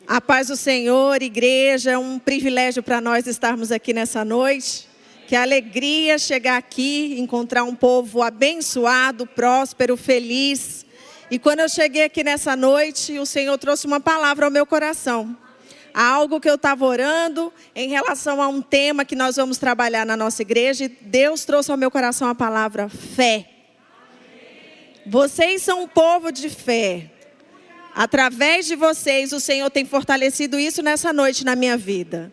A paz do Senhor, igreja, é um privilégio para nós estarmos aqui nessa noite. Que alegria chegar aqui, encontrar um povo abençoado, próspero, feliz. E quando eu cheguei aqui nessa noite, o Senhor trouxe uma palavra ao meu coração. Algo que eu estava orando em relação a um tema que nós vamos trabalhar na nossa igreja. E Deus trouxe ao meu coração a palavra fé. Vocês são um povo de fé. Através de vocês, o Senhor tem fortalecido isso nessa noite na minha vida.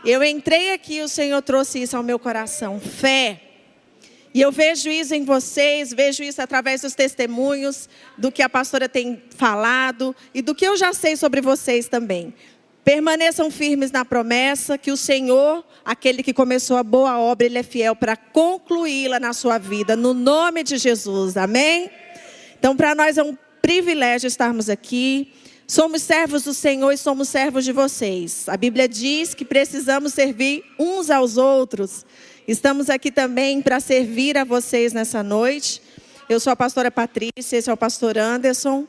Eu entrei aqui, o Senhor trouxe isso ao meu coração, fé. E eu vejo isso em vocês, vejo isso através dos testemunhos, do que a pastora tem falado e do que eu já sei sobre vocês também. Permaneçam firmes na promessa que o Senhor, aquele que começou a boa obra, Ele é fiel para concluí-la na sua vida, no nome de Jesus, amém? Então, para nós é um privilégio estarmos aqui. Somos servos do Senhor e somos servos de vocês. A Bíblia diz que precisamos servir uns aos outros. Estamos aqui também para servir a vocês nessa noite. Eu sou a pastora Patrícia, esse é o pastor Anderson.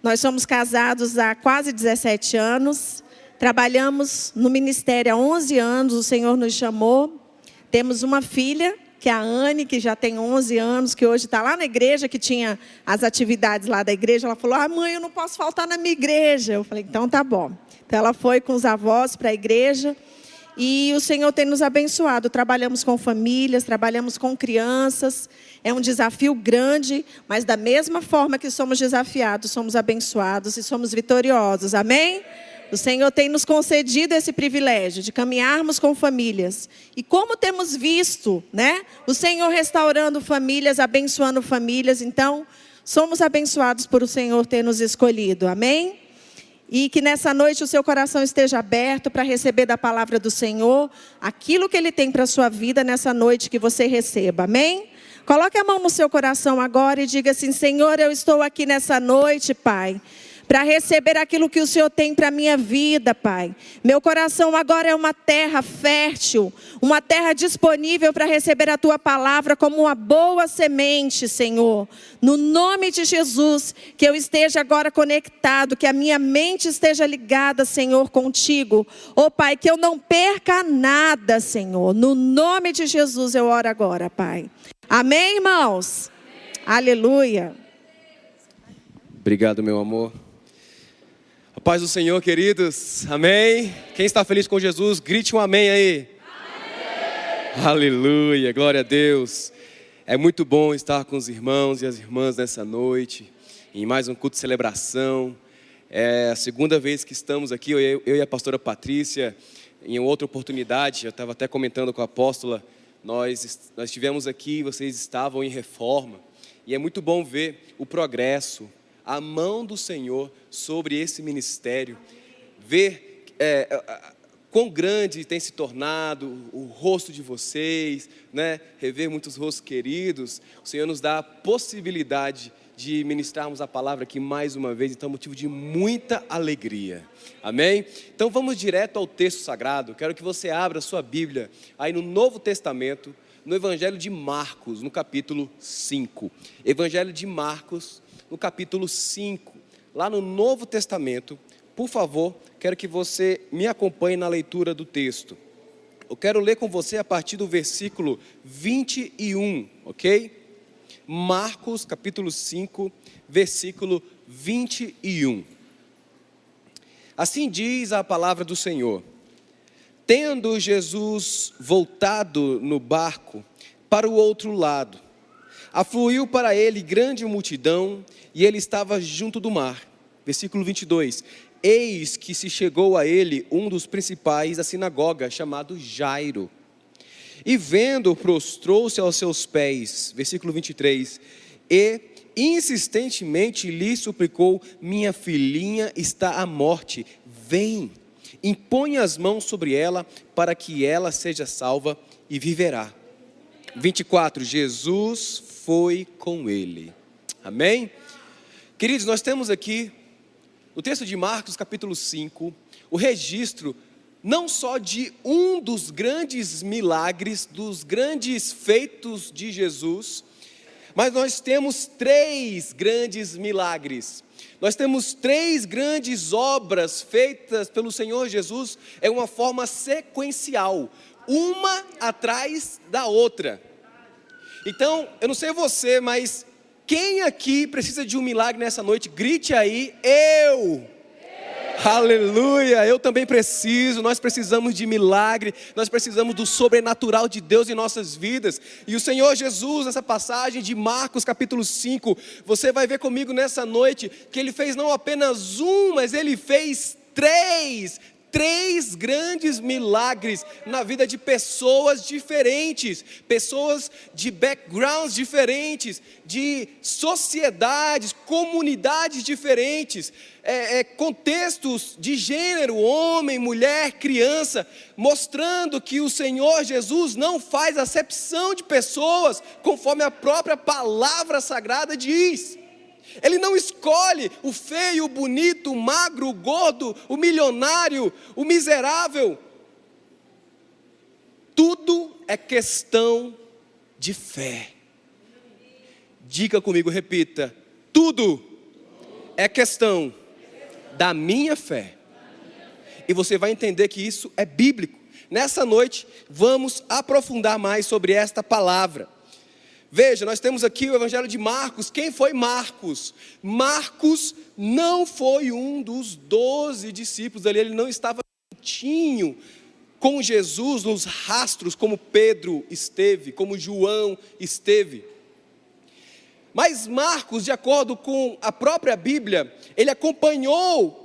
Nós somos casados há quase 17 anos. Trabalhamos no ministério há 11 anos, o Senhor nos chamou. Temos uma filha, que é a Anne, que já tem 11 anos, que hoje está lá na igreja, que tinha as atividades lá da igreja. Ela falou, mãe, eu não posso faltar na minha igreja. Eu falei, então tá bom. Então ela foi com os avós para a igreja e o Senhor tem nos abençoado. Trabalhamos com famílias, trabalhamos com crianças. É um desafio grande, mas da mesma forma que somos desafiados, somos abençoados e somos vitoriosos. Amém? O Senhor tem nos concedido esse privilégio de caminharmos com famílias. E como temos visto, né? O Senhor restaurando famílias, abençoando famílias. Então, somos abençoados por o Senhor ter nos escolhido. Amém? E que nessa noite o seu coração esteja aberto para receber da palavra do Senhor aquilo que Ele tem para a sua vida nessa noite que você receba. Amém? Coloque a mão no seu coração agora e diga assim, Senhor, eu estou aqui nessa noite, Pai, para receber aquilo que o Senhor tem para a minha vida, Pai. Meu coração agora é uma terra fértil, uma terra disponível para receber a Tua palavra como uma boa semente, Senhor. No nome de Jesus, que eu esteja agora conectado, que a minha mente esteja ligada, Senhor, contigo. Ó Pai, que eu não perca nada, Senhor. No nome de Jesus eu oro agora, Pai. Amém, irmãos? Amém. Aleluia. Obrigado, meu amor. A paz do Senhor, queridos, amém? Quem está feliz com Jesus, grite um amém aí. Amém. Aleluia, glória a Deus. É muito bom estar com os irmãos e as irmãs nessa noite, em mais um culto de celebração. É a segunda vez que estamos aqui, eu e a pastora Patrícia, em outra oportunidade, eu estava até comentando com a apóstola, nós estivemos aqui, vocês estavam em reforma, e é muito bom ver o progresso, a mão do Senhor sobre esse ministério, ver quão grande tem se tornado o rosto de vocês, né? Rever muitos rostos queridos. O Senhor nos dá a possibilidade de ministrarmos a palavra aqui mais uma vez, então é motivo de muita alegria, amém? Então vamos direto ao texto sagrado. Quero que você abra a sua Bíblia aí no Novo Testamento, no Evangelho de Marcos, no capítulo 5. Evangelho de Marcos, no capítulo 5, lá no Novo Testamento. Por favor, quero que você me acompanhe na leitura do texto. Eu quero ler com você a partir do versículo 21, ok? Marcos, capítulo 5, versículo 21. Assim diz a palavra do Senhor. Tendo Jesus voltado no barco para o outro lado, afluiu para ele grande multidão, e ele estava junto do mar. Versículo 22. Eis que se chegou a ele um dos principais da sinagoga, chamado Jairo. E vendo, prostrou-se aos seus pés. Versículo 23. E insistentemente lhe suplicou, minha filhinha está à morte. Vem, impõe as mãos sobre ela, para que ela seja salva e viverá. 24. Jesus foi com ele. Amém? Queridos, nós temos aqui, no texto de Marcos, capítulo 5, o registro não só de um dos grandes milagres, dos grandes feitos de Jesus, Mas nós temos 3 grandes milagres. Nós temos 3 grandes obras feitas pelo Senhor Jesus em uma forma sequencial, uma atrás da outra. Então, eu não sei você, mas quem aqui precisa de um milagre nessa noite? Grite aí, eu! Aleluia, eu também preciso, nós precisamos de milagre, nós precisamos do sobrenatural de Deus em nossas vidas. E o Senhor Jesus, nessa passagem de Marcos capítulo 5, você vai ver comigo nessa noite, que Ele fez não apenas um, mas Ele fez 3 grandes milagres na vida de pessoas diferentes, pessoas de backgrounds diferentes, de sociedades, comunidades diferentes, contextos de gênero, homem, mulher, criança, mostrando que o Senhor Jesus não faz acepção de pessoas, conforme a própria palavra sagrada diz. Ele não escolhe o feio, o bonito, o magro, o gordo, o milionário, o miserável. Tudo é questão de fé. Diga comigo, repita. Tudo é questão da minha fé. E você vai entender que isso é bíblico. Nessa noite, vamos aprofundar mais sobre esta palavra. Veja, nós temos aqui o Evangelho de Marcos. Quem foi Marcos? Marcos não foi um dos 12 discípulos ali, ele não estava juntinho com Jesus nos rastros, como Pedro esteve, como João esteve. Mas Marcos, de acordo com a própria Bíblia, ele acompanhou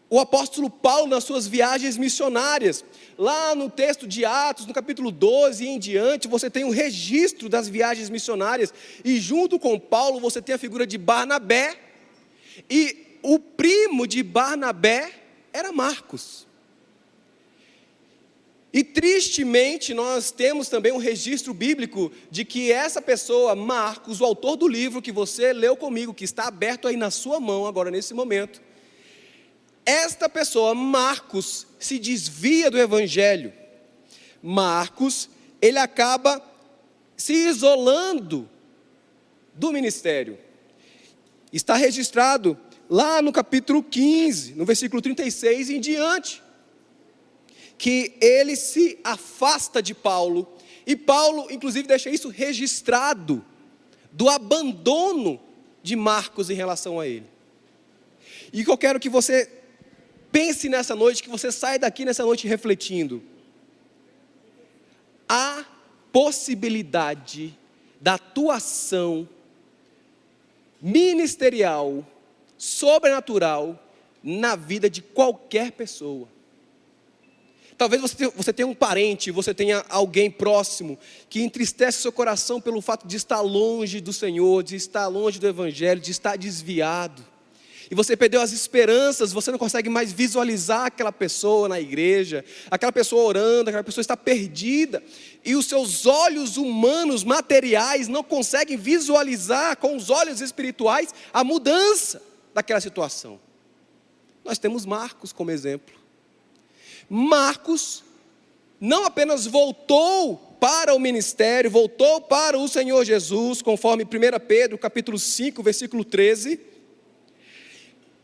o apóstolo Paulo nas suas viagens missionárias. Lá no texto de Atos, no capítulo 12 e em diante, você tem um registro das viagens missionárias. E junto com Paulo, você tem a figura de Barnabé. E o primo de Barnabé era Marcos. E tristemente, nós temos também um registro bíblico de que essa pessoa, Marcos, o autor do livro que você leu comigo, que está aberto aí na sua mão agora nesse momento, esta pessoa, Marcos, se desvia do Evangelho. Marcos, ele acaba se isolando do ministério. Está registrado lá no capítulo 15, no versículo 36 em diante, que ele se afasta de Paulo. E Paulo, inclusive, deixa isso registrado, do abandono de Marcos em relação a ele. E que eu quero que você pense nessa noite, que você saia daqui nessa noite refletindo. Há possibilidade da atuação ministerial, sobrenatural, na vida de qualquer pessoa. Talvez você tenha um parente, você tenha alguém próximo, que entristece seu coração pelo fato de estar longe do Senhor, de estar longe do Evangelho, de estar desviado. E você perdeu as esperanças, você não consegue mais visualizar aquela pessoa na igreja, aquela pessoa orando, aquela pessoa está perdida. E os seus olhos humanos, materiais, não conseguem visualizar com os olhos espirituais a mudança daquela situação. Nós temos Marcos como exemplo. Marcos não apenas voltou para o ministério, voltou para o Senhor Jesus, conforme 1 Pedro capítulo 5, versículo 13,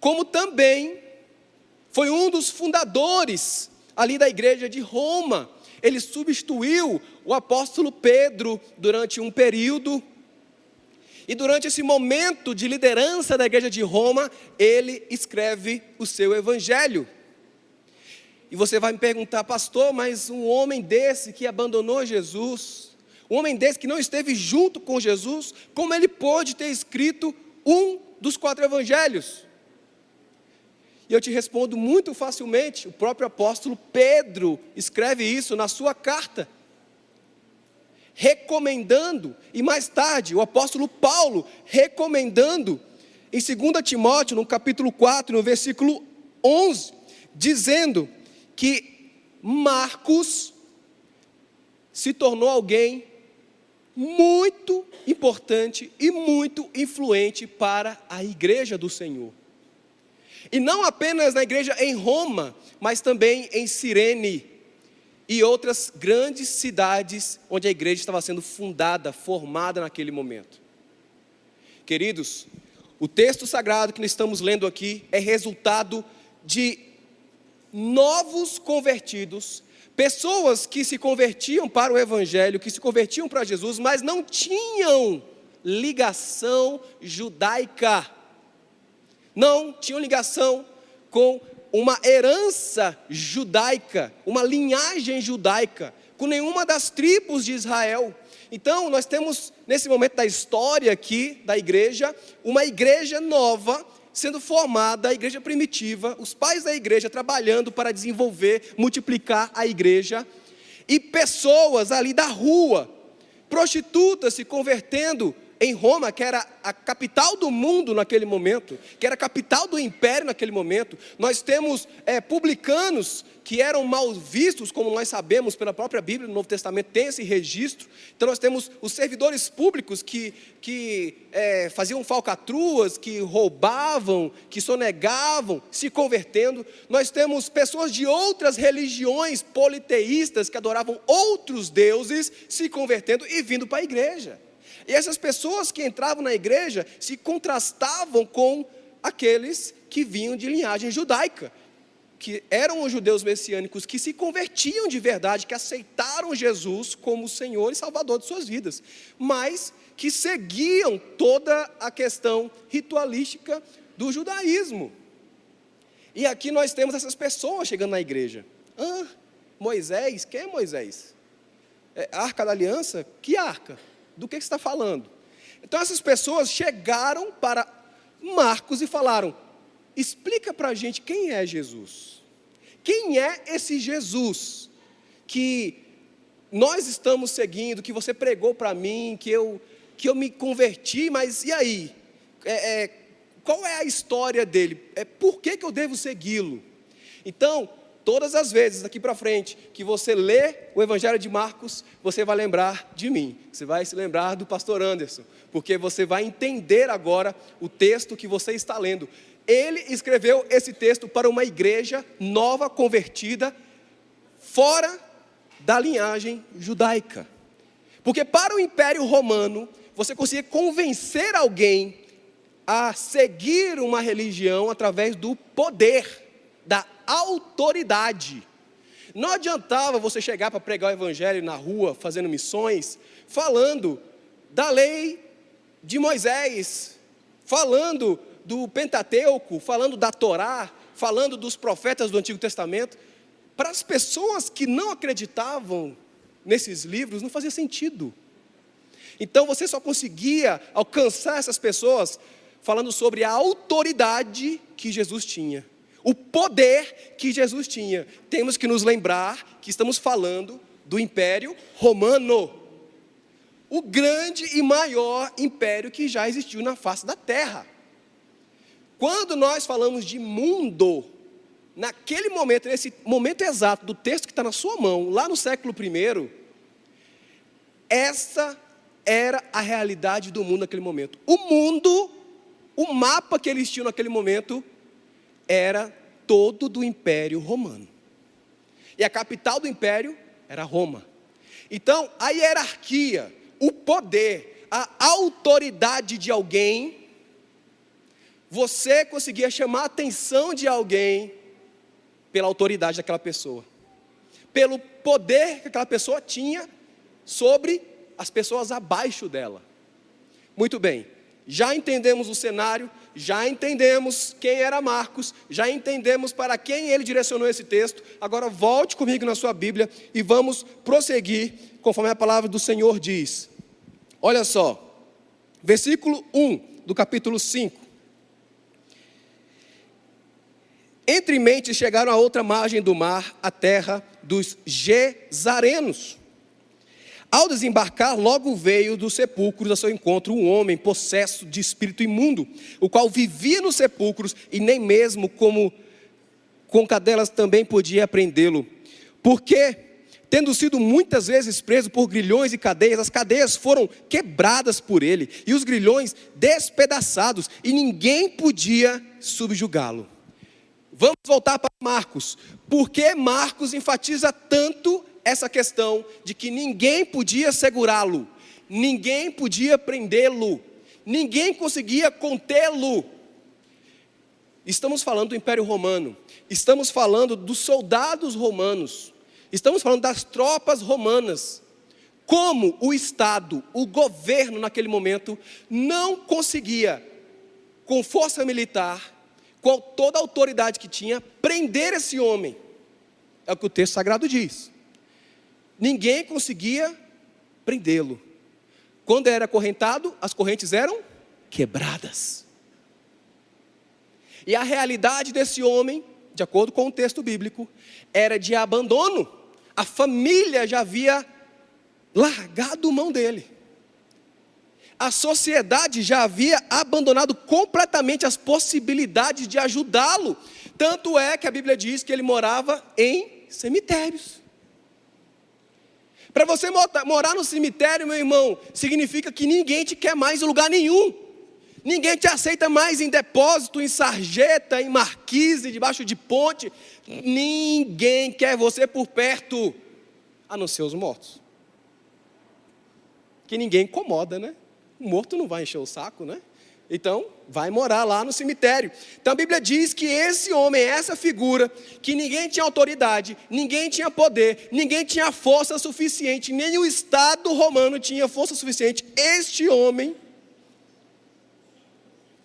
como também foi um dos fundadores ali da igreja de Roma. Ele substituiu o apóstolo Pedro durante um período, e durante esse momento de liderança da igreja de Roma, ele escreve o seu evangelho. E você vai me perguntar, pastor, mas um homem desse que abandonou Jesus, um homem desse que não esteve junto com Jesus, como ele pôde ter escrito um dos 4 evangelhos? E eu te respondo muito facilmente. O próprio apóstolo Pedro escreve isso na sua carta, recomendando, e mais tarde o apóstolo Paulo recomendando, em 2 Timóteo, no capítulo 4, no versículo 11, dizendo que Marcos se tornou alguém muito importante e muito influente para a igreja do Senhor. E não apenas na igreja em Roma, mas também em Cirene e outras grandes cidades onde a igreja estava sendo fundada, formada naquele momento. Queridos, o texto sagrado que nós estamos lendo aqui é resultado de novos convertidos, pessoas que se convertiam para o Evangelho, que se convertiam para Jesus, mas não tinham ligação judaica, não tinham ligação com uma herança judaica, uma linhagem judaica, com nenhuma das tribos de Israel. Então nós temos nesse momento da história aqui da igreja, uma igreja nova sendo formada, a igreja primitiva, os pais da igreja trabalhando para desenvolver, multiplicar a igreja, e pessoas ali da rua, prostitutas se convertendo em Roma, que era a capital do mundo naquele momento, que era a capital do império naquele momento. Nós temos publicanos que eram mal vistos, como nós sabemos pela própria Bíblia, no Novo Testamento tem esse registro. Então nós temos os servidores públicos que faziam falcatruas, que roubavam, que sonegavam, se convertendo. Nós temos pessoas de outras religiões politeístas, que adoravam outros deuses, se convertendo e vindo para a igreja. E essas pessoas que entravam na igreja se contrastavam com aqueles que vinham de linhagem judaica, que eram os judeus messiânicos, que se convertiam de verdade, que aceitaram Jesus como Senhor e Salvador de suas vidas, mas que seguiam toda a questão ritualística do judaísmo. E aqui nós temos essas pessoas chegando na igreja. Moisés? Quem é Moisés? A Arca da Aliança? Que arca? Do que você está falando? Então essas pessoas chegaram para Marcos e falaram: explica para a gente quem é Jesus. Quem é esse Jesus que nós estamos seguindo, que você pregou para mim, que eu me converti, mas e aí? Qual é a história dele? Por que eu devo segui-lo? Então, todas as vezes daqui para frente que você lê o Evangelho de Marcos, você vai lembrar de mim, você vai se lembrar do pastor Anderson, porque você vai entender agora o texto que você está lendo. Ele escreveu esse texto para uma igreja nova, convertida, fora da linhagem judaica. Porque para o Império Romano, você conseguia convencer alguém a seguir uma religião através do poder, da autoridade. Não adiantava você chegar para pregar o evangelho na rua, fazendo missões, falando da lei de Moisés, falando do Pentateuco, falando da Torá, falando dos profetas do Antigo Testamento. Para as pessoas que não acreditavam nesses livros, não fazia sentido. Então você só conseguia alcançar essas pessoas falando sobre a autoridade que Jesus tinha, o poder que Jesus tinha. Temos que nos lembrar que estamos falando do Império Romano, o grande e maior império que já existiu na face da terra. Quando nós falamos de mundo, naquele momento, nesse momento exato do texto que está na sua mão, lá no século I, essa era a realidade do mundo naquele momento. O mundo, o mapa que eles tinham naquele momento, era todo do Império Romano. E a capital do Império era Roma. Então, a hierarquia, o poder, a autoridade de alguém, você conseguia chamar a atenção de alguém pela autoridade daquela pessoa, pelo poder que aquela pessoa tinha sobre as pessoas abaixo dela. Muito bem, já entendemos o cenário, já entendemos quem era Marcos, já entendemos para quem ele direcionou esse texto. Agora volte comigo na sua Bíblia e vamos prosseguir conforme a palavra do Senhor diz. Olha só, versículo 1 do capítulo 5. Entre mentes chegaram a outra margem do mar, a terra dos Gesarenos. Ao desembarcar, logo veio dos sepulcros a seu encontro um homem possesso de espírito imundo, o qual vivia nos sepulcros e nem mesmo como com cadelas também podia prendê-lo. Porque, tendo sido muitas vezes preso por grilhões e cadeias, as cadeias foram quebradas por ele e os grilhões despedaçados e ninguém podia subjugá-lo. Vamos voltar para Marcos. Por que Marcos enfatiza tanto essa questão de que ninguém podia segurá-lo, ninguém podia prendê-lo, ninguém conseguia contê-lo. Estamos falando do Império Romano, estamos falando dos soldados romanos, estamos falando das tropas romanas. Como o Estado, o governo naquele momento, não conseguia, com força militar, com toda a autoridade que tinha, prender esse homem. É o que o texto sagrado diz. Ninguém conseguia prendê-lo. Quando era acorrentado, as correntes eram quebradas. E a realidade desse homem, de acordo com o texto bíblico, era de abandono. A família já havia largado mão dele. A sociedade já havia abandonado completamente as possibilidades de ajudá-lo. Tanto é que a Bíblia diz que ele morava em cemitérios. Para você morar no cemitério, meu irmão, significa que ninguém te quer mais em lugar nenhum. Ninguém te aceita mais em depósito, em sarjeta, em marquise, debaixo de ponte. Ninguém quer você por perto, a não ser os mortos. Que ninguém incomoda, né? O morto não vai encher o saco, né? Então, vai morar lá no cemitério. Então a Bíblia diz que esse homem, essa figura, que ninguém tinha autoridade, ninguém tinha poder, ninguém tinha força suficiente, nem o Estado romano tinha força suficiente. Este homem,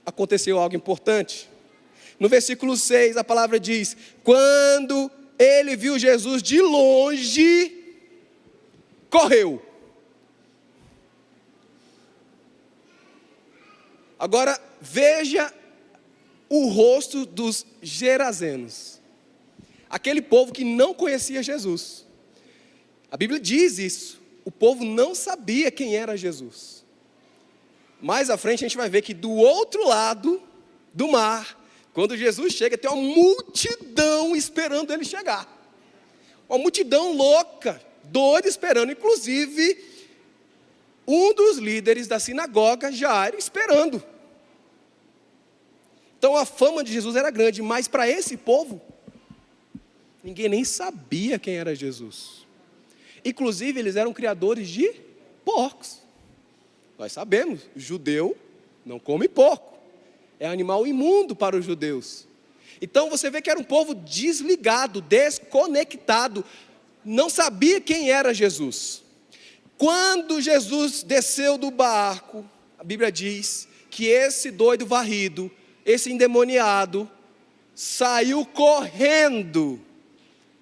aconteceu algo importante. No versículo 6, a palavra diz: quando ele viu Jesus de longe, correu. Agora, veja o rosto dos gerazenos. Aquele povo que não conhecia Jesus. A Bíblia diz isso. O povo não sabia quem era Jesus. Mais à frente a gente vai ver que do outro lado do mar, quando Jesus chega, tem uma multidão esperando ele chegar. Uma multidão louca, doida esperando. Inclusive, um dos líderes da sinagoga, Jairo, esperando. Então a fama de Jesus era grande, mas para esse povo, ninguém nem sabia quem era Jesus. Inclusive, eles eram criadores de porcos. Nós sabemos, judeu não come porco. É animal imundo para os judeus. Então você vê que era um povo desligado, desconectado. Não sabia quem era Jesus. Quando Jesus desceu do barco, a Bíblia diz que esse doido varrido, esse endemoniado, saiu correndo.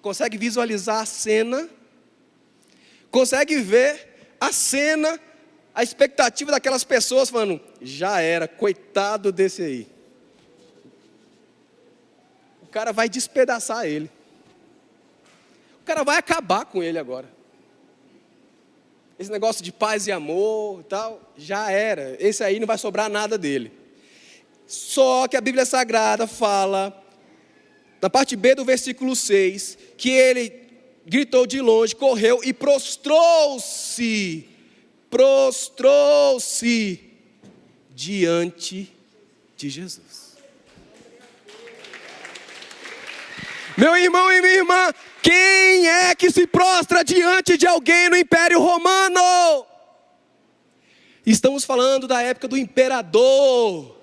Consegue visualizar a cena? Consegue ver a cena, a expectativa daquelas pessoas falando: já era, coitado desse aí. O cara vai despedaçar ele. O cara vai acabar com ele agora. Esse negócio de paz e amor e tal, já era. Esse aí não vai sobrar nada dele. Só que a Bíblia Sagrada fala, na parte B do versículo 6, que ele gritou de longe, correu e prostrou-se diante de Jesus. Meu irmão e minha irmã, quem é que se prostra diante de alguém no Império Romano? Estamos falando da época do imperador.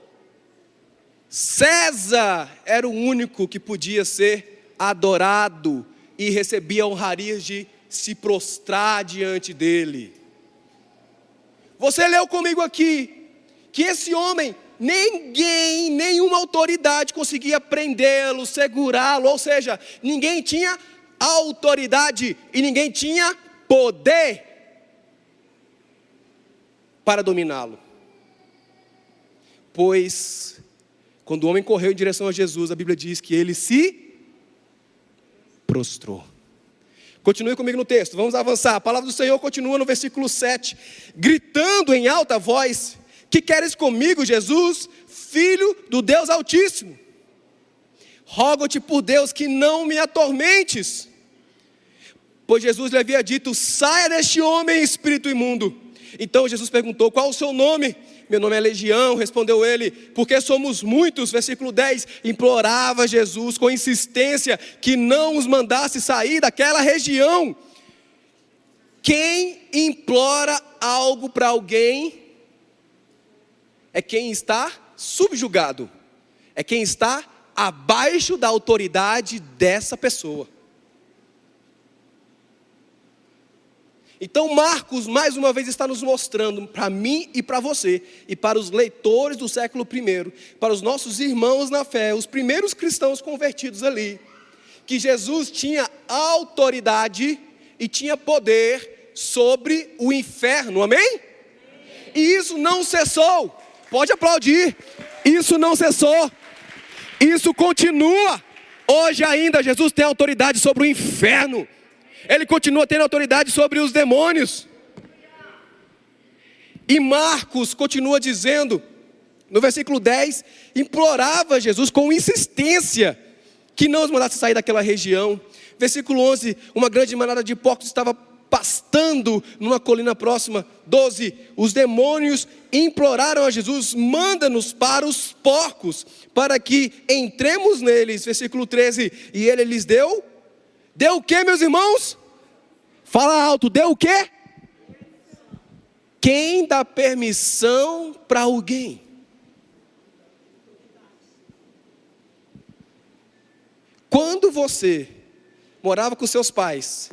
César era o único que podia ser adorado e recebia honrarias de se prostrar diante dele. Você leu comigo aqui que esse homem, ninguém, nenhuma autoridade conseguia prendê-lo, segurá-lo, ou seja, ninguém tinha autoridade e ninguém tinha poder para dominá-lo. Pois, quando o homem correu em direção a Jesus, a Bíblia diz que ele se prostrou. Continue comigo no texto, vamos avançar. A palavra do Senhor continua no versículo 7, gritando em alta voz: que queres comigo, Jesus, filho do Deus Altíssimo? Rogo-te por Deus que não me atormentes. Pois Jesus lhe havia dito: saia deste homem, espírito imundo. Então Jesus perguntou: qual o seu nome? Meu nome é Legião, respondeu ele, porque somos muitos. Versículo 10, implorava Jesus com insistência que não os mandasse sair daquela região. Quem implora algo para alguém é quem está subjugado, é quem está abaixo da autoridade dessa pessoa. Então Marcos, mais uma vez, está nos mostrando, para mim e para você, e para os leitores do século I, para os nossos irmãos na fé, os primeiros cristãos convertidos ali, que Jesus tinha autoridade e tinha poder sobre o inferno, amém? E isso não cessou, pode aplaudir, isso não cessou, isso continua. Hoje ainda Jesus tem autoridade sobre o inferno. Ele continua tendo autoridade sobre os demônios. E Marcos continua dizendo, no versículo 10, implorava Jesus com insistência que não os mandasse sair daquela região. Versículo 11, uma grande manada de porcos estava pastando numa colina próxima. 12, os demônios imploraram a Jesus, manda-nos para os porcos, para que entremos neles. Versículo 13, e ele lhes deu o que, meus irmãos? Fala alto, deu o que? Quem dá permissão para alguém? Quando você morava com seus pais,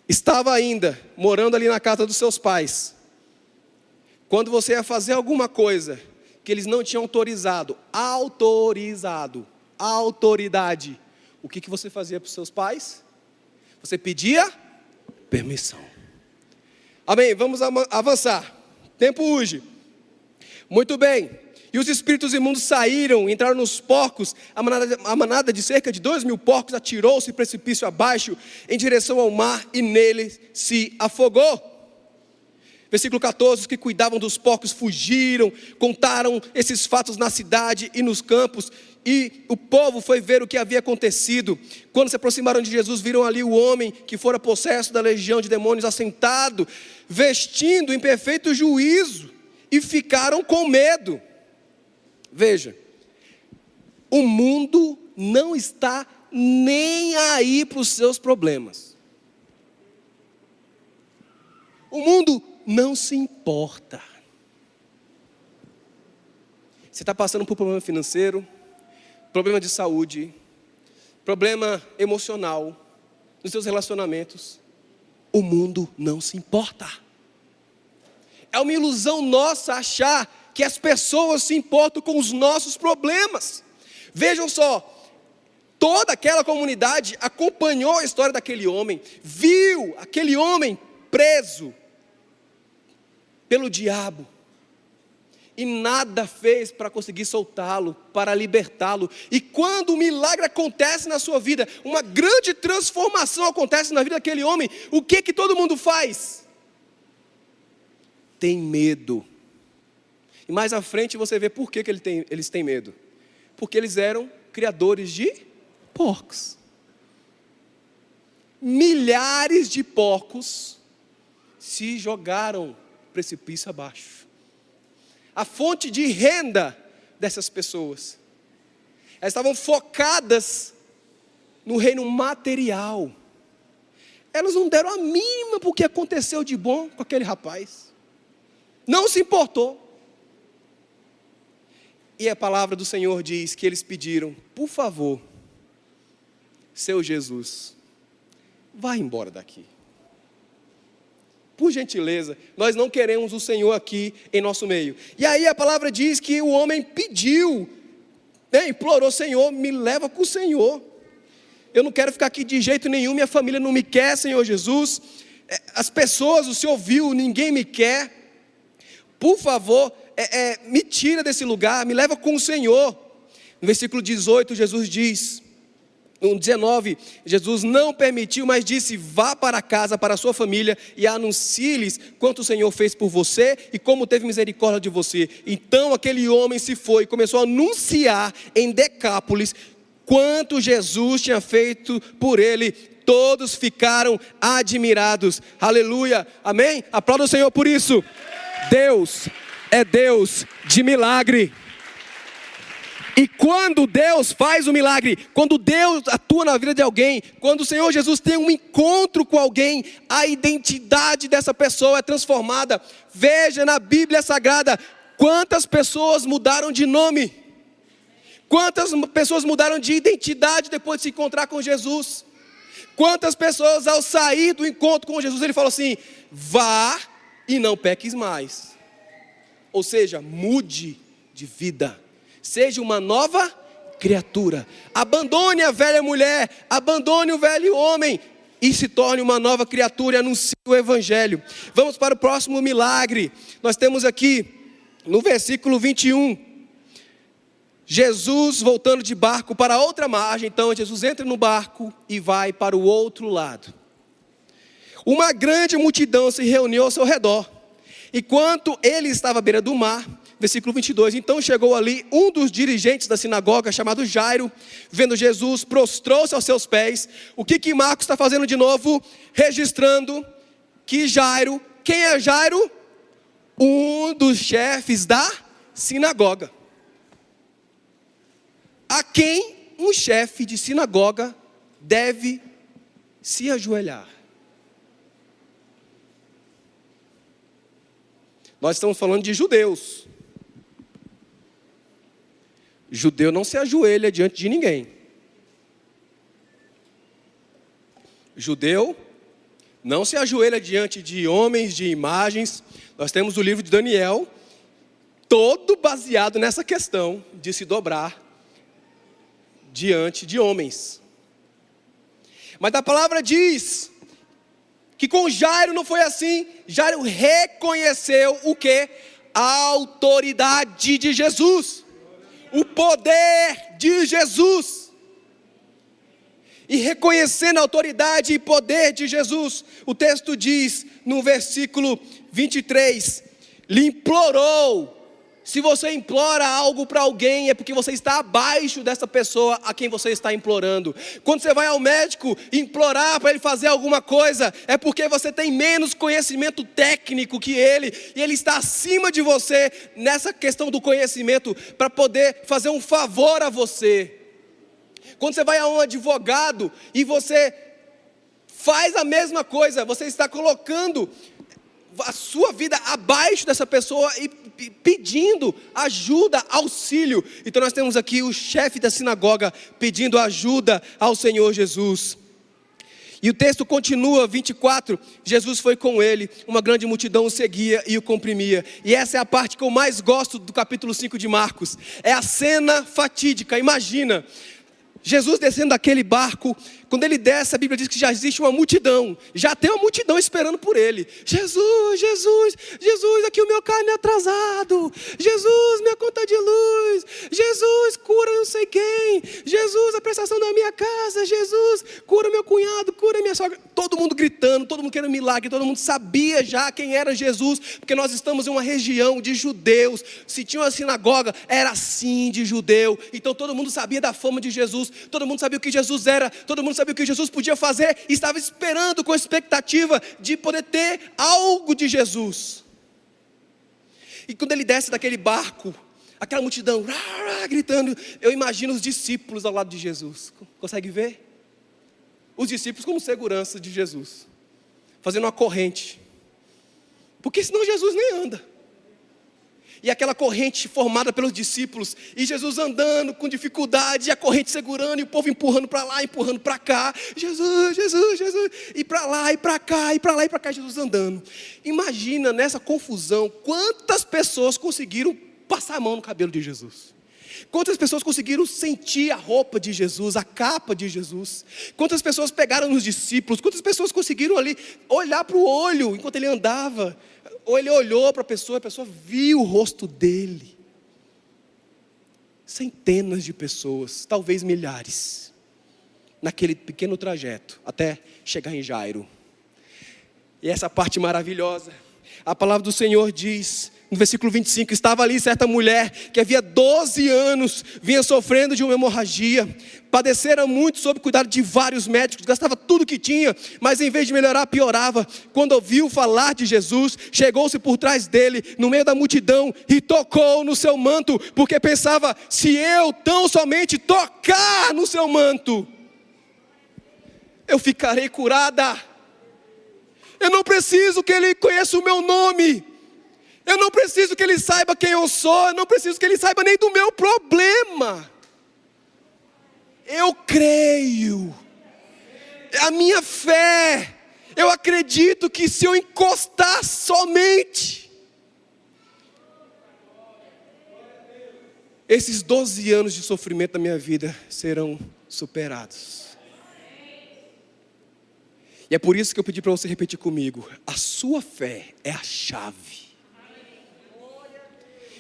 estava ainda morando ali na casa dos seus pais, quando você ia fazer alguma coisa que eles não tinham autoridade, o que você fazia para os seus pais? Você pedia permissão. Amém, vamos avançar. Tempo urge. Muito bem. E os espíritos imundos saíram, entraram nos porcos. A manada de cerca de 2.000 porcos atirou-se precipício abaixo, em direção ao mar, e nele se afogou. Versículo 14, os que cuidavam dos porcos fugiram, contaram esses fatos na cidade e nos campos, e o povo foi ver o que havia acontecido. Quando se aproximaram de Jesus, viram ali o homem que fora possesso da legião de demônios assentado, vestindo em perfeito juízo, e ficaram com medo. Veja, o mundo não está nem aí para os seus problemas. O mundo não se importa. Você está passando por problema financeiro, problema de saúde, problema emocional, nos seus relacionamentos. O mundo não se importa. É uma ilusão nossa achar que as pessoas se importam com os nossos problemas. Vejam só, toda aquela comunidade acompanhou a história daquele homem, viu aquele homem preso pelo diabo, e nada fez para conseguir soltá-lo, para libertá-lo. E quando um milagre acontece na sua vida, uma grande transformação acontece na vida daquele homem, o que todo mundo faz? Tem medo. E mais à frente você vê por que eles têm medo. Porque eles eram criadores de porcos. Milhares de porcos se jogaram precipício abaixo. A fonte de renda dessas pessoas, elas estavam focadas no reino material. Elas não deram a mínima para o que aconteceu de bom com aquele rapaz. Não se importou. E a palavra do Senhor diz que eles pediram, por favor, seu Jesus, vá embora daqui. Por gentileza, nós não queremos o Senhor aqui em nosso meio. E aí a palavra diz que o homem pediu, implorou, Senhor, me leva com o Senhor. Eu não quero ficar aqui de jeito nenhum, minha família não me quer, Senhor Jesus. As pessoas, o Senhor viu, ninguém me quer. Por favor, me tira desse lugar, me leva com o Senhor. No versículo 18, Jesus diz, no 19, Jesus não permitiu, mas disse, vá para casa, para a sua família, e anuncie-lhes quanto o Senhor fez por você, e como teve misericórdia de você. Então aquele homem se foi, e começou a anunciar em Decápolis, quanto Jesus tinha feito por ele. Todos ficaram admirados, aleluia, amém? Aplauda o Senhor por isso. Deus é Deus de milagre. E quando Deus faz um milagre, quando Deus atua na vida de alguém, quando o Senhor Jesus tem um encontro com alguém, a identidade dessa pessoa é transformada. Veja na Bíblia Sagrada, quantas pessoas mudaram de nome, quantas pessoas mudaram de identidade depois de se encontrar com Jesus. Quantas pessoas ao sair do encontro com Jesus, ele falou assim: vá e não peques mais. Ou seja, mude de vida. Seja uma nova criatura. Abandone a velha mulher, abandone o velho homem e se torne uma nova criatura e anuncie o evangelho. Vamos para o próximo milagre. Nós temos aqui no versículo 21, Jesus voltando de barco para outra margem. Então Jesus entra no barco e vai para o outro lado. Uma grande multidão se reuniu ao seu redor. Enquanto ele estava à beira do mar, versículo 22, então chegou ali um dos dirigentes da sinagoga, chamado Jairo, vendo Jesus, prostrou-se aos seus pés. O que Marcos está fazendo de novo? Registrando que Jairo, quem é Jairo? Um dos chefes da sinagoga. A quem um chefe de sinagoga deve se ajoelhar? Nós estamos falando de judeus. Judeu não se ajoelha diante de ninguém. Judeu não se ajoelha diante de homens, de imagens. Nós temos o livro de Daniel, todo baseado nessa questão de se dobrar diante de homens. Mas a palavra diz que com Jairo não foi assim. Jairo reconheceu o quê? A autoridade de Jesus. O poder de Jesus. E reconhecendo a autoridade e poder de Jesus, o texto diz no versículo 23, lhe implorou. Se você implora algo para alguém, é porque você está abaixo dessa pessoa a quem você está implorando. Quando você vai ao médico implorar para ele fazer alguma coisa, é porque você tem menos conhecimento técnico que ele, e ele está acima de você nessa questão do conhecimento para poder fazer um favor a você. Quando você vai a um advogado e você faz a mesma coisa, você está colocando a sua vida abaixo dessa pessoa e pedindo ajuda, auxílio. Então nós temos aqui o chefe da sinagoga pedindo ajuda ao Senhor Jesus. E o texto continua, 24, Jesus foi com ele, uma grande multidão o seguia e o comprimia. E essa é a parte que eu mais gosto do capítulo 5 de Marcos. É a cena fatídica, imagina. Jesus descendo daquele barco, quando ele desce, a Bíblia diz que já existe uma multidão, já tem uma multidão esperando por ele. Jesus, Jesus, Jesus, aqui o meu carne é atrasado. Jesus, minha conta de luz. Jesus, cura não sei quem. Jesus, a prestação da minha casa. Jesus, cura meu cunhado, cura minha sogra. Todo mundo gritando, todo mundo querendo milagre, todo mundo sabia já quem era Jesus, porque nós estamos em uma região de judeus. Se tinha uma sinagoga, era assim de judeu. Então todo mundo sabia da fama de Jesus, todo mundo sabia o que Jesus era, todo mundo sabia o que Jesus podia fazer, e estava esperando com expectativa de poder ter algo de Jesus. E quando ele desce daquele barco, aquela multidão gritando, eu imagino os discípulos ao lado de Jesus. Consegue ver? Os discípulos como segurança de Jesus, fazendo uma corrente, porque senão Jesus nem anda. E aquela corrente formada pelos discípulos, e Jesus andando com dificuldade, e a corrente segurando, e o povo empurrando para lá, empurrando para cá. Jesus, Jesus, Jesus, e para lá, e para cá, e para lá, e para cá, Jesus andando. Imagina nessa confusão, quantas pessoas conseguiram passar a mão no cabelo de Jesus. Quantas pessoas conseguiram sentir a roupa de Jesus, a capa de Jesus. Quantas pessoas pegaram nos discípulos, quantas pessoas conseguiram ali olhar para o olho enquanto ele andava. Ou ele olhou para a pessoa viu o rosto dele. Centenas de pessoas, talvez milhares, naquele pequeno trajeto, até chegar em Jairo. E essa parte maravilhosa, a palavra do Senhor diz, No versículo 25, estava ali certa mulher que havia 12 anos vinha sofrendo de uma hemorragia, padecera muito sob cuidado de vários médicos, gastava tudo que tinha, mas em vez de melhorar, piorava. Quando ouviu falar de Jesus, chegou-se por trás dele, no meio da multidão, e tocou no seu manto, porque pensava, se eu tão somente tocar no seu manto, eu ficarei curada. Eu não preciso que ele conheça o meu nome, eu não preciso que ele saiba quem eu sou, eu não preciso que ele saiba nem do meu problema. Eu creio, a minha fé, eu acredito que se eu encostar somente, esses 12 anos de sofrimento da minha vida serão superados. E é por isso que eu pedi para você repetir comigo, a sua fé é a chave.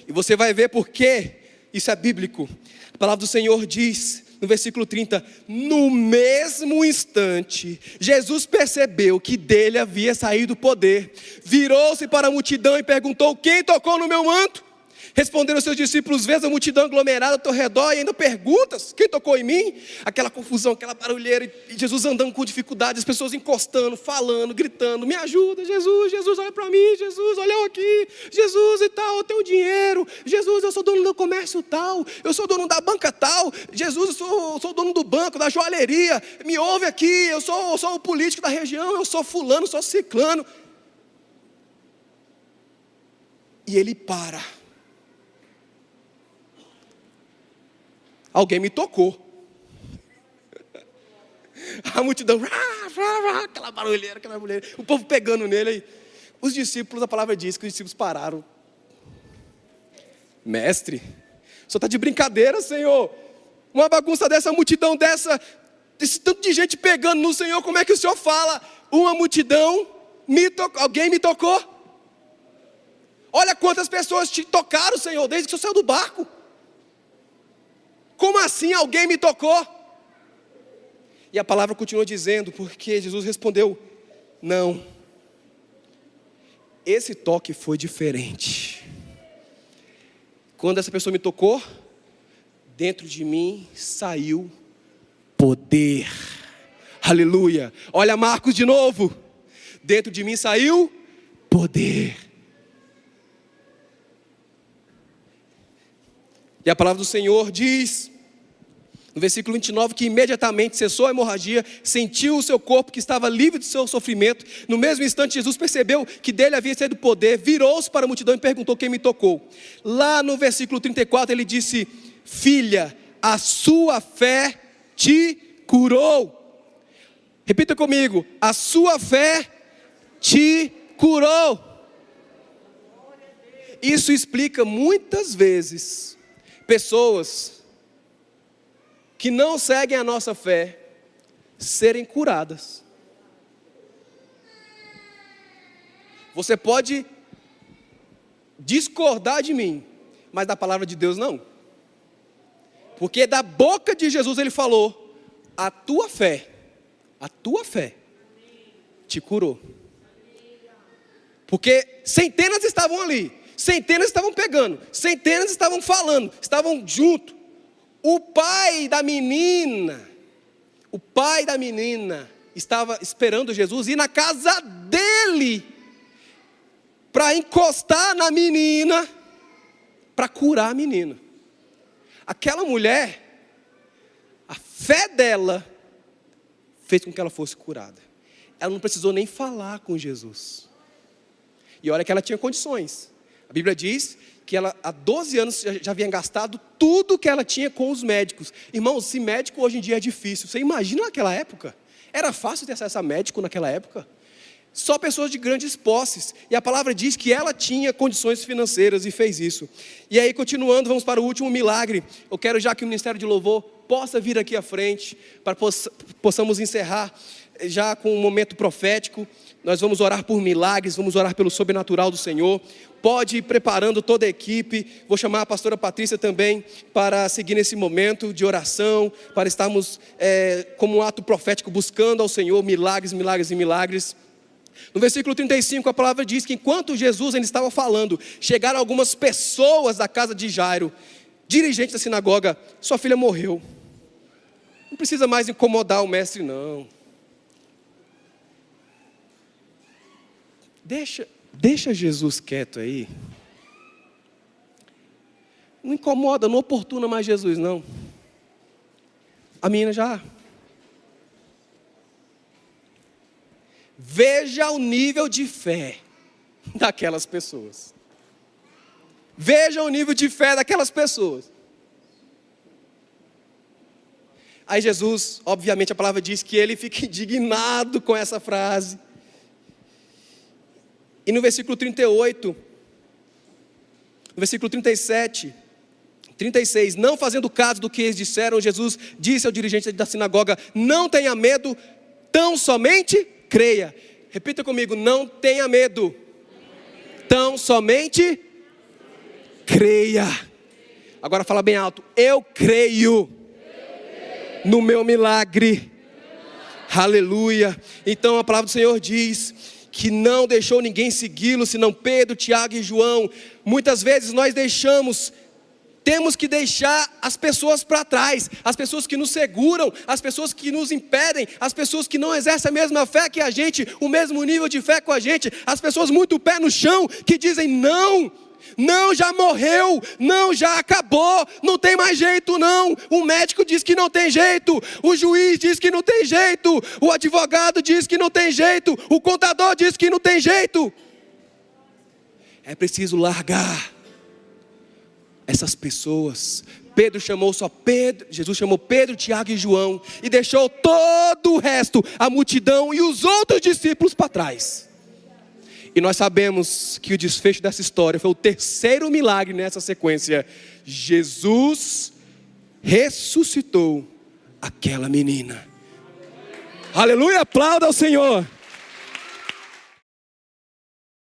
E você vai ver porque isso é bíblico. A palavra do Senhor diz, no versículo 30, no mesmo instante, Jesus percebeu que dele havia saído o poder, virou-se para a multidão e perguntou, quem tocou no meu manto? Responderam os seus discípulos, vês a multidão aglomerada ao teu redor e ainda perguntas, quem tocou em mim? Aquela confusão, aquela barulheira, e Jesus andando com dificuldade, as pessoas encostando, falando, gritando, me ajuda Jesus, Jesus olha para mim, Jesus olha eu aqui, Jesus e tal, eu tenho dinheiro, Jesus eu sou dono do comércio tal, eu sou dono da banca tal, Jesus eu sou dono do banco, da joalheria, me ouve aqui, eu sou o político da região, eu sou fulano, sou ciclano. E ele para. Alguém me tocou. A multidão, aquela barulheira, o povo pegando nele. Aí. Os discípulos, a palavra diz que os discípulos pararam. Mestre, o senhor está de brincadeira, Senhor. Uma bagunça dessa, multidão dessa, esse tanto de gente pegando no Senhor, como é que o Senhor fala? Uma multidão, alguém me tocou. Olha quantas pessoas te tocaram, Senhor, desde que o Senhor saiu do barco. Como assim alguém me tocou? E a palavra continua dizendo, porque Jesus respondeu, não. Esse toque foi diferente. Quando essa pessoa me tocou, dentro de mim saiu poder. Aleluia. Olha Marcos de novo. Dentro de mim saiu poder. E a palavra do Senhor diz, no versículo 29, que imediatamente cessou a hemorragia, sentiu o seu corpo que estava livre do seu sofrimento. No mesmo instante, Jesus percebeu que dele havia saído poder, virou-se para a multidão e perguntou quem me tocou. Lá no versículo 34, ele disse, filha, a sua fé te curou. Repita comigo, a sua fé te curou. Isso explica muitas vezes pessoas que não seguem a nossa fé serem curadas. Você pode discordar de mim, mas da palavra de Deus não. Porque da boca de Jesus ele falou, a tua fé te curou. Porque centenas estavam ali, centenas estavam pegando, centenas estavam falando, estavam juntos. O pai da menina estava esperando Jesus ir na casa dele, para encostar na menina, para curar a menina. Aquela mulher, a fé dela, fez com que ela fosse curada. Ela não precisou nem falar com Jesus. E olha que ela tinha condições. A Bíblia diz que ela há 12 anos já havia gastado tudo que ela tinha com os médicos. Irmãos, se médico hoje em dia é difícil, você imagina naquela época? Era fácil ter acesso a médico naquela época? Só pessoas de grandes posses. E a palavra diz que ela tinha condições financeiras e fez isso. E aí, continuando, vamos para o último milagre. Eu quero já que o Ministério de Louvor possa vir aqui à frente, para possamos encerrar já com um momento profético. Nós vamos orar por milagres, vamos orar pelo sobrenatural do Senhor. Pode ir preparando toda a equipe. Vou chamar a pastora Patrícia também para seguir nesse momento de oração, para estarmos como um ato profético buscando ao Senhor milagres, milagres e milagres. No versículo 35, a palavra diz que enquanto Jesus ainda estava falando, chegaram algumas pessoas da casa de Jairo, dirigente da sinagoga. Sua filha morreu. Não precisa mais incomodar o mestre, não. Deixa Jesus quieto aí. Não incomoda, não oportuna mais Jesus, não. A menina já... Veja o nível de fé daquelas pessoas. Veja o nível de fé daquelas pessoas. Aí Jesus, obviamente a palavra diz que ele fica indignado com essa frase. E no versículo 38, no versículo 37, 36, não fazendo caso do que eles disseram, Jesus disse ao dirigente da sinagoga: não tenha medo, tão somente creia. Repita comigo: não tenha medo, tão somente creia. Agora fala bem alto: eu creio no meu milagre. Aleluia. Então a palavra do Senhor diz que não deixou ninguém segui-lo, senão Pedro, Tiago e João. Muitas vezes nós temos que deixar as pessoas para trás, as pessoas que nos seguram, as pessoas que nos impedem, as pessoas que não exercem a mesma fé que a gente, o mesmo nível de fé com a gente, as pessoas muito pé no chão, que dizem não, já morreu, não, já acabou, não tem mais jeito não, o médico diz que não tem jeito, o juiz diz que não tem jeito, o advogado diz que não tem jeito, o contador diz que não tem jeito. É preciso largar essas pessoas. Jesus chamou Pedro, Tiago e João e deixou todo o resto, a multidão e os outros discípulos para trás. E nós sabemos que o desfecho dessa história foi o terceiro milagre nessa sequência. Jesus ressuscitou aquela menina. Aleluia, aplauda ao Senhor.